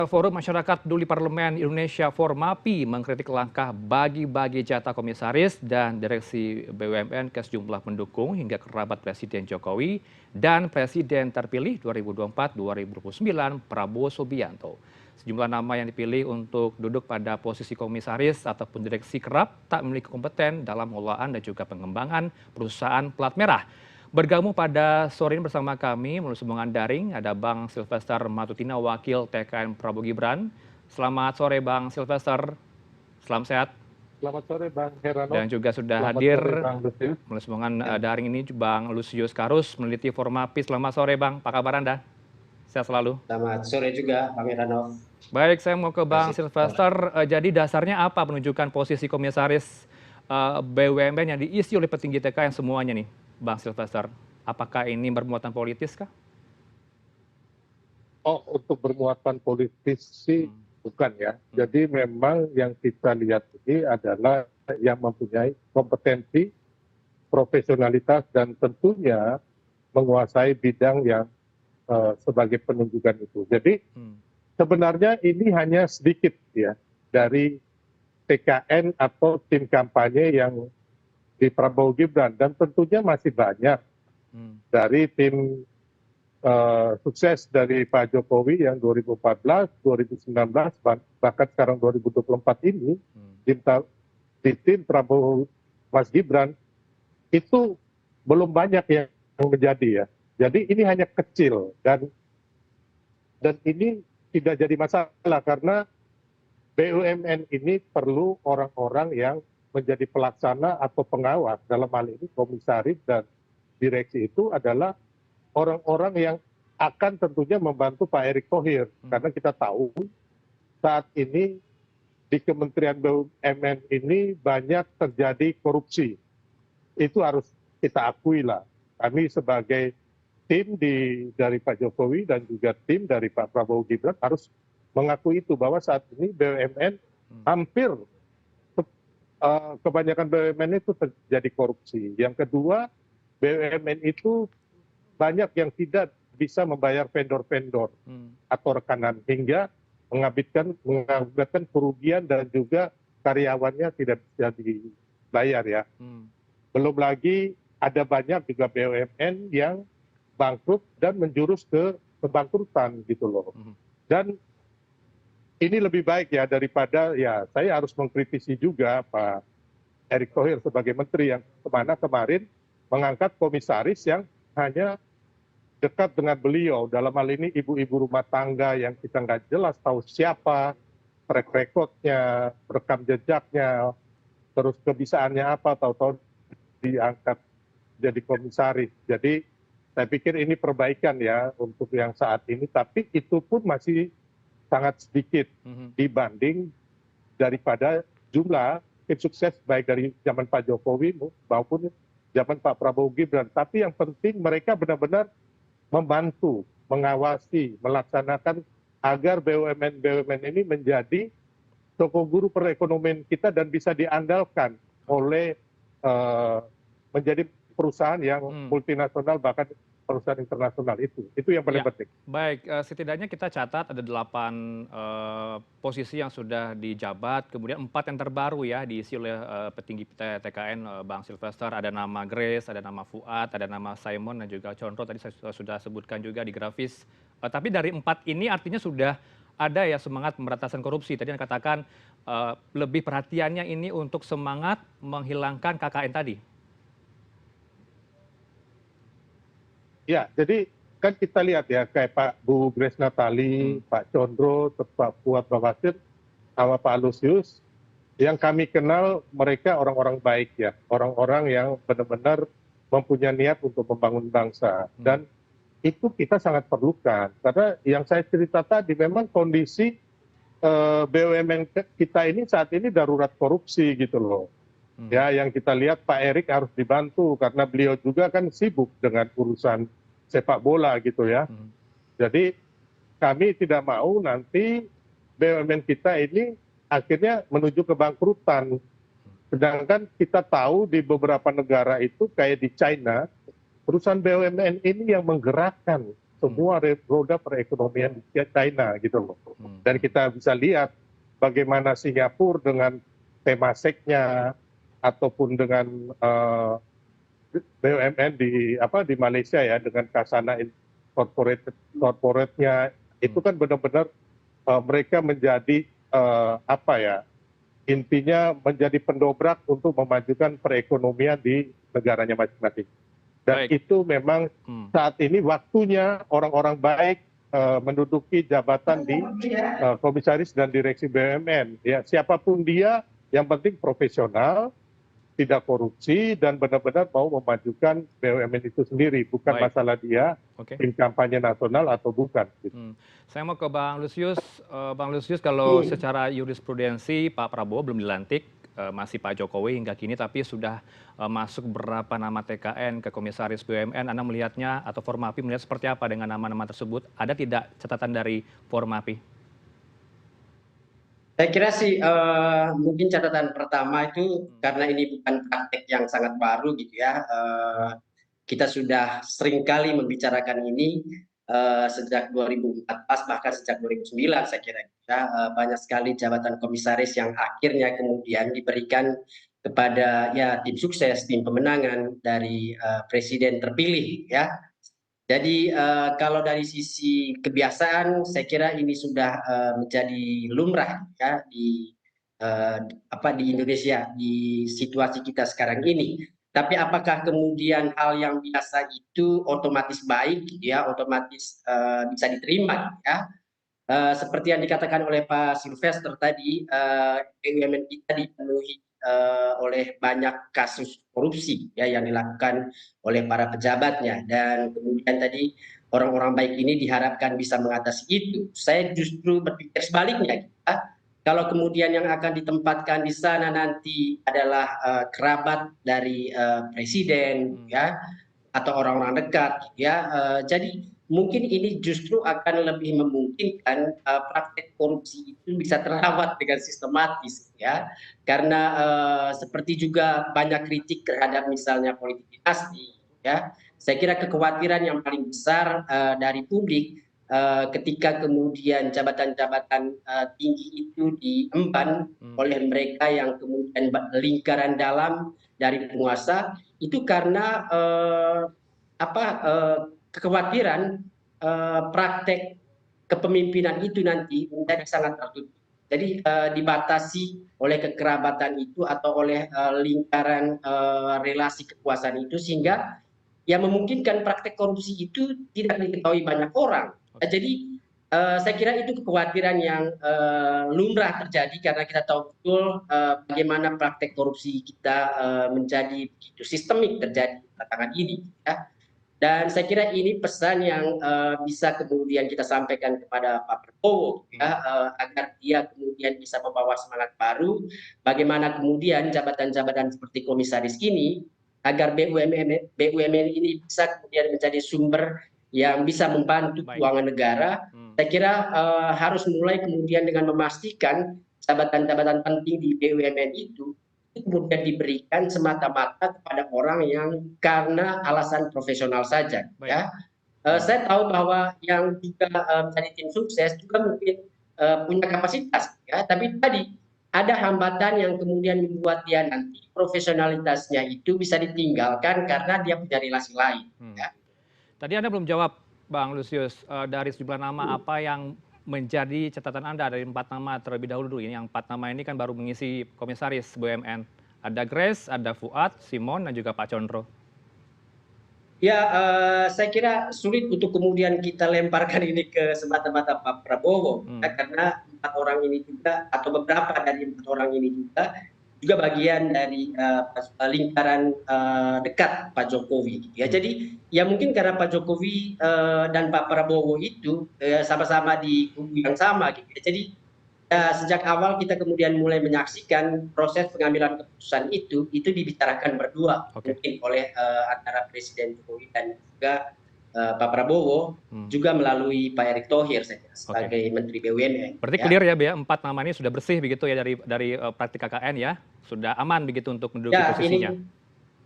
Forum Masyarakat Peduli Parlemen Indonesia Formapi mengkritik langkah bagi-bagi jatah komisaris dan direksi BUMN ke sejumlah pendukung hingga kerabat Presiden Jokowi dan Presiden terpilih 2024-2029 Prabowo Subianto. Sejumlah nama yang dipilih untuk duduk pada posisi komisaris ataupun direksi kerap tak memiliki kompeten dalam pengelolaan dan juga pengembangan perusahaan plat merah. Bergabung pada sore ini bersama kami melalui sambungan daring ada Bang Silvester Matutina, Wakil TKN Prabowo Gibran. Selamat sore Bang Silvester, selamat sehat. Selamat sore Bang Herano. Dan juga sudah Selamat hadir sore, Bang Lusius. melalui sambungan daring ini Bang Lusius Karus, meneliti Formapi. Selamat sore Bang, apa kabar Anda? Sehat selalu. Selamat sore juga Bang Herano. Baik, saya mau ke Bang Silvester. Jadi dasarnya apa penunjukan posisi komisaris BUMN yang diisi oleh petinggi TKN semuanya nih, Bang Silvester? Apakah ini bermuatan politis kah? Oh, untuk bermuatan politis sih bukan ya. Jadi memang yang kita lihat ini adalah yang mempunyai kompetensi, profesionalitas, dan tentunya menguasai bidang yang sebagai penunjukan itu. Jadi sebenarnya ini hanya sedikit ya dari TKN atau tim kampanye yang di Prabowo Gibran, dan tentunya masih banyak dari tim sukses dari Pak Jokowi yang 2014, 2019, bahkan sekarang 2024 ini di tim Prabowo Mas Gibran itu belum banyak yang menjadi ya. Jadi ini hanya kecil dan ini tidak jadi masalah karena BUMN ini perlu orang-orang yang menjadi pelaksana atau pengawas. Dalam hal ini komisaris dan direksi itu adalah orang-orang yang akan tentunya membantu Pak Erick Thohir. Karena kita tahu saat ini di Kementerian BUMN ini banyak terjadi korupsi. Itu harus kita akui lah. Kami sebagai tim dari Pak Jokowi dan juga tim dari Pak Prabowo Gibran harus mengakui itu bahwa saat ini BUMN hampir kebanyakan BUMN itu terjadi korupsi. Yang kedua, BUMN itu banyak yang tidak bisa membayar vendor-vendor atau rekanan hingga mengakibatkan kerugian dan juga karyawannya tidak bisa dibayar ya. Belum lagi ada banyak juga BUMN yang bangkrut dan menjurus ke kebangkrutan gitu loh. Dan ini lebih baik ya daripada ya saya harus mengkritisi juga Pak Erick Thohir sebagai menteri yang kemarin mengangkat komisaris yang hanya dekat dengan beliau. Dalam hal ini ibu-ibu rumah tangga yang kita nggak jelas tahu siapa, track recordnya, rekam jejaknya, terus kebisaannya apa, tahu-tahu diangkat jadi komisaris. Jadi saya pikir ini perbaikan ya untuk yang saat ini, tapi itu pun masih sangat sedikit dibanding daripada jumlah tim sukses baik dari zaman Pak Jokowi maupun zaman Pak Prabowo Gibran. Tapi yang penting mereka benar-benar membantu, mengawasi, melaksanakan agar BUMN ini menjadi toko guru perekonomian kita dan bisa diandalkan oleh menjadi perusahaan yang multinasional bahkan perusahaan internasional itu yang paling penting. Baik, setidaknya kita catat ada 8 posisi yang sudah dijabat, kemudian 4 yang terbaru ya diisi oleh petinggi TKN Bang Silvester, ada nama Grace, ada nama Fuad, ada nama Simon dan juga Condro tadi saya sudah sebutkan juga di grafis. Tapi dari 4 ini artinya sudah ada ya semangat pemberantasan korupsi. Tadi Anda katakan lebih perhatiannya ini untuk semangat menghilangkan KKN tadi. Ya, jadi kan kita lihat ya kayak Pak Bu Grace Natali, Pak Condro, Pak Fuad Bawasir, sama Pak Lusius, yang kami kenal mereka orang-orang baik ya, orang-orang yang benar-benar mempunyai niat untuk membangun bangsa. Dan itu kita sangat perlukan, karena yang saya cerita tadi memang kondisi BUMN kita ini saat ini darurat korupsi gitu loh. Ya, yang kita lihat Pak Erick harus dibantu karena beliau juga kan sibuk dengan urusan sepak bola gitu ya. Jadi kami tidak mau nanti BUMN kita ini akhirnya menuju kebangkrutan. Sedangkan kita tahu di beberapa negara itu kayak di China, perusahaan BUMN ini yang menggerakkan semua roda perekonomian di China gitu loh. Dan kita bisa lihat bagaimana Singapura dengan Temasek-nya ataupun dengan BUMN di Malaysia ya dengan Kasana corporate-nya itu kan benar-benar mereka menjadi intinya menjadi pendobrak untuk memajukan perekonomian di negaranya masing-masing. Dan itu memang saat ini waktunya orang-orang baik menduduki jabatan di komisaris dan direksi BUMN. Ya, siapapun dia, yang penting profesional, tidak korupsi, dan benar-benar mau memajukan BUMN itu sendiri. Bukan masalah dia tim kampanye nasional atau bukan. Saya mau ke Bang Lusius. Bang Lusius, kalau secara jurisprudensi Pak Prabowo belum dilantik, masih Pak Jokowi hingga kini, tapi sudah masuk beberapa nama TKN ke komisaris BUMN. Anda melihatnya atau Formapi melihat seperti apa dengan nama-nama tersebut? Ada tidak catatan dari Formapi? Saya kira sih mungkin catatan pertama itu karena ini bukan praktek yang sangat baru gitu ya. Kita sudah seringkali membicarakan ini sejak 2014 bahkan sejak 2009 saya kira. Banyak sekali jabatan komisaris yang akhirnya kemudian diberikan kepada ya tim sukses, tim pemenangan dari presiden terpilih ya. Jadi kalau dari sisi kebiasaan, saya kira ini sudah menjadi lumrah ya di Indonesia di situasi kita sekarang ini. Tapi apakah kemudian hal yang biasa itu otomatis baik, ya, otomatis bisa diterima, ya? Seperti yang dikatakan oleh Pak Sylvester tadi, BUMN kita dipenuhi oleh banyak kasus korupsi ya yang dilakukan oleh para pejabatnya, dan kemudian tadi orang-orang baik ini diharapkan bisa mengatasi itu. Saya justru berpikir sebaliknya, kalau kemudian yang akan ditempatkan di sana nanti adalah kerabat dari presiden ya atau orang-orang dekat ya, jadi mungkin ini justru akan lebih memungkinkan praktek korupsi itu bisa terawat dengan sistematis ya, karena seperti juga banyak kritik terhadap misalnya politik dinasti ya. Saya kira kekhawatiran yang paling besar dari publik ketika kemudian jabatan-jabatan tinggi itu diemban oleh mereka yang kemudian lingkaran dalam dari penguasa itu karena kekhawatiran praktek kepemimpinan itu nanti menjadi sangat tertutup. Jadi dibatasi oleh kekerabatan itu atau oleh lingkaran relasi kekuasaan itu, sehingga yang memungkinkan praktek korupsi itu tidak diketahui banyak orang. Jadi saya kira itu kekhawatiran yang lumrah terjadi karena kita tahu betul bagaimana praktek korupsi kita menjadi begitu sistemik terjadi belakangan ini. Ya. Dan saya kira ini pesan yang bisa kemudian kita sampaikan kepada Pak Prabowo ya, agar dia kemudian bisa membawa semangat baru. Bagaimana kemudian jabatan-jabatan seperti komisaris ini agar BUMN ini bisa kemudian menjadi sumber yang bisa membantu keuangan negara. Saya kira harus mulai kemudian dengan memastikan jabatan-jabatan penting di BUMN itu kemudian diberikan semata-mata kepada orang yang karena alasan profesional saja. Ya. Saya tahu bahwa yang juga menjadi tim sukses juga mungkin punya kapasitas, ya. Tapi tadi ada hambatan yang kemudian membuat dia nanti profesionalitasnya itu bisa ditinggalkan karena dia punya relasi lain. Ya. Tadi Anda belum jawab, Bang Lusius, dari sejumlah nama apa yang menjadi catatan Anda dari 4 nama terlebih dahulu. Ini yang 4 nama ini kan baru mengisi komisaris BUMN. Ada Grace, ada Fuad, Simon, dan juga Pak Condro. Ya, saya kira sulit untuk kemudian kita lemparkan ini ke semata-mata Pak Prabowo, ya, karena 4 orang ini juga atau beberapa dari 4 orang ini juga bagian dari lingkaran dekat Pak Jokowi. Ya, jadi ya mungkin karena Pak Jokowi dan Pak Prabowo itu sama-sama di kubu yang sama, gitu. Jadi ya, sejak awal kita kemudian mulai menyaksikan proses pengambilan keputusan itu dibicarakan berdua, mungkin oleh antara Presiden Jokowi dan juga Pak Prabowo, juga melalui Pak Erick Thohir sebagai Menteri BUMN. Berarti clear ya, Bea, 4 nama ini sudah bersih begitu ya dari praktik KKN ya, sudah aman begitu untuk menduduki posisinya.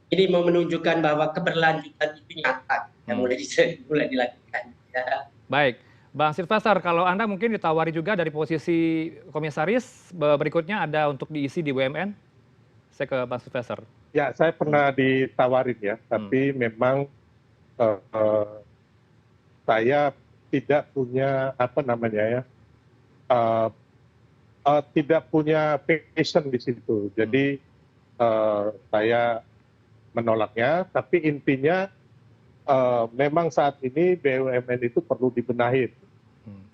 Ini mau menunjukkan bahwa keberlanjutan itu nyata yang mulai dilakukan. Ya. Baik, Bang Silvester, kalau Anda mungkin ditawari juga dari posisi komisaris, berikutnya ada untuk diisi di BUMN? Saya ke Bang Silvester. Ya, saya pernah ditawarin ya, tapi memang saya tidak punya apa namanya ya, tidak punya passion di situ. Jadi saya menolaknya. Tapi intinya memang saat ini BUMN itu perlu dibenahi.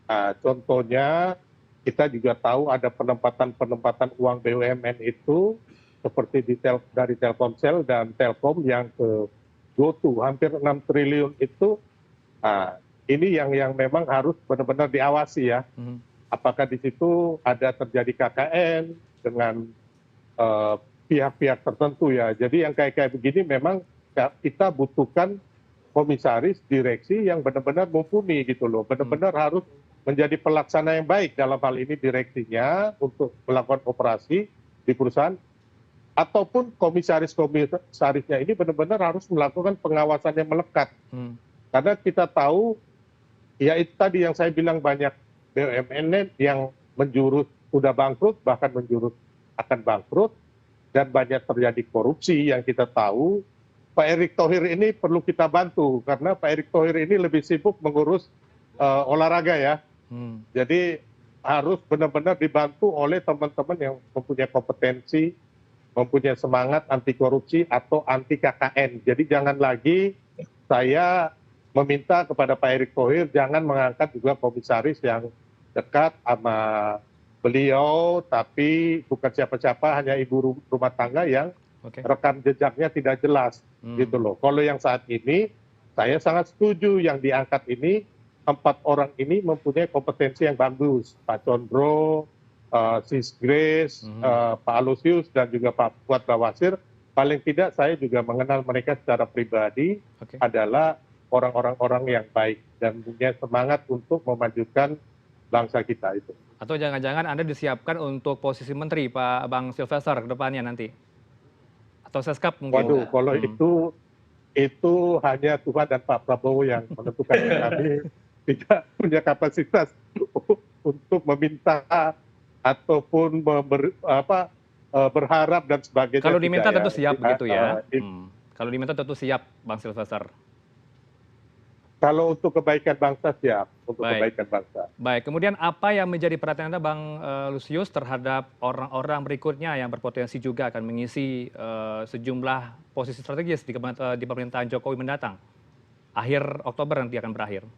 Nah, contohnya kita juga tahu ada penempatan uang BUMN itu seperti dari Telkomsel dan Telkom yang ke GoTo hampir 6 triliun itu. Nah, ini yang memang harus benar-benar diawasi ya. Apakah di situ ada terjadi KKN dengan pihak-pihak tertentu ya. Jadi yang kayak begini memang kita butuhkan komisaris direksi yang benar-benar mumpuni gitu loh. Benar-benar harus menjadi pelaksana yang baik dalam hal ini direksinya untuk melakukan operasi di perusahaan. Ataupun komisarisnya ini benar-benar harus melakukan pengawasan yang melekat. Karena kita tahu, ya itu tadi yang saya bilang banyak BUMN yang menjurus sudah bangkrut, bahkan menjurus akan bangkrut, dan banyak terjadi korupsi yang kita tahu. Pak Erick Thohir ini perlu kita bantu, karena Pak Erick Thohir ini lebih sibuk mengurus olahraga ya. Jadi harus benar-benar dibantu oleh teman-teman yang mempunyai kompetensi, mempunyai semangat anti korupsi atau anti KKN. Jadi jangan lagi saya meminta kepada Pak Erick Thohir jangan mengangkat juga komisaris yang dekat sama beliau, tapi bukan siapa-siapa, hanya ibu rumah tangga yang rekam jejaknya tidak jelas, gitu loh. Kalau yang saat ini, saya sangat setuju yang diangkat ini, 4 orang ini mempunyai kompetensi yang bagus. Pak Condro, Sis Grace, Pak Aloysius, dan juga Pak Fuad Bawasir. Paling tidak saya juga mengenal mereka secara pribadi, adalah orang-orang yang baik dan punya semangat untuk memajukan bangsa kita itu. Atau jangan-jangan Anda disiapkan untuk posisi menteri, Pak Bang Silvester, ke depannya nanti? Atau Seskap mungkin? Waduh, kalau itu hanya Tuhan dan Pak Prabowo yang menentukan. Kami tidak punya kapasitas untuk meminta ataupun berharap dan sebagainya. Kalau diminta tentu siap begitu ya? Kalau diminta tentu siap, Bang Silvester. Kalau untuk kebaikan bangsa siap, untuk kebaikan bangsa. Baik, kemudian apa yang menjadi perhatian Anda, Bang Lusius, terhadap orang-orang berikutnya yang berpotensi juga akan mengisi sejumlah posisi strategis di pemerintahan Jokowi mendatang? Akhir Oktober nanti akan berakhir.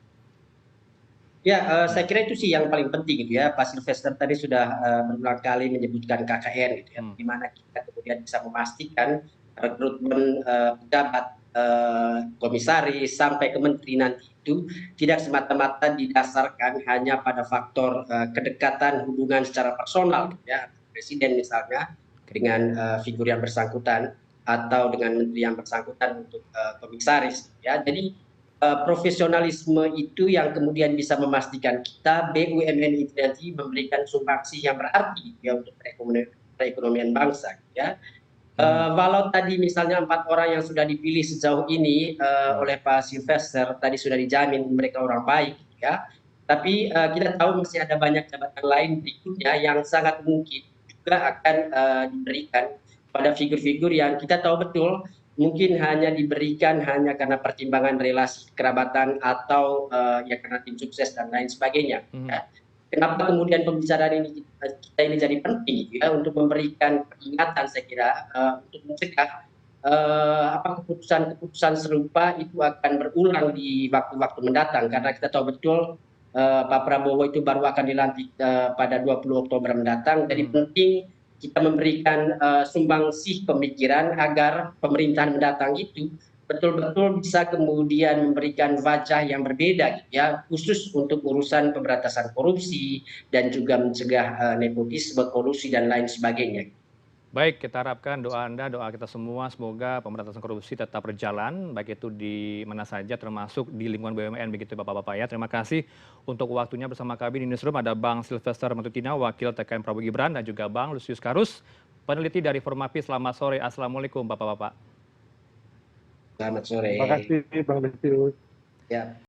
Ya, saya kira itu sih yang paling penting gitu ya. Pak Silvester tadi sudah berulang kali menyebutkan KKN gitu ya. Di mana kita kemudian bisa memastikan rekrutmen pejabat komisaris sampai ke menteri nanti itu tidak semata-mata didasarkan hanya pada faktor kedekatan hubungan secara personal gitu ya, presiden misalnya dengan figur yang bersangkutan atau dengan menteri yang bersangkutan untuk komisaris ya. Jadi profesionalisme itu yang kemudian bisa memastikan kita BUMN itu nanti memberikan sumbangsi yang berarti ya untuk perekonomian bangsa ya. Walau tadi misalnya 4 orang yang sudah dipilih sejauh ini oleh Pak Silvester tadi sudah dijamin mereka orang baik ya, tapi kita tahu masih ada banyak jabatan lain berikutnya yang sangat mungkin juga akan diberikan pada figur-figur yang kita tahu betul mungkin hanya diberikan hanya karena pertimbangan relasi kerabatan atau ya karena tim sukses dan lain sebagainya ya. Kenapa kemudian pembicaraan ini kita ini jadi penting ya untuk memberikan peringatan saya kira untuk mencegah keputusan serupa itu akan berulang di waktu-waktu mendatang, karena kita tahu betul Pak Prabowo itu baru akan dilantik pada 20 Oktober mendatang. Jadi penting kita memberikan sumbangsih pemikiran agar pemerintahan mendatang itu betul-betul bisa kemudian memberikan wajah yang berbeda gitu ya, khusus untuk urusan pemberantasan korupsi dan juga mencegah nepotisme, kolusi dan lain sebagainya. Baik, kita harapkan doa Anda, doa kita semua semoga pemberantasan korupsi tetap berjalan, baik itu di mana saja termasuk di lingkungan BUMN begitu Bapak-Bapak ya. Terima kasih untuk waktunya bersama kami di Newsroom. Ada Bang Silvester Matutina, Wakil TKN Prabowo Gibran, dan juga Bang Lusius Karus, peneliti dari Formapi. Selamat sore, Assalamualaikum Bapak-Bapak. Selamat sore. Terima kasih Bang Lusius. Ya.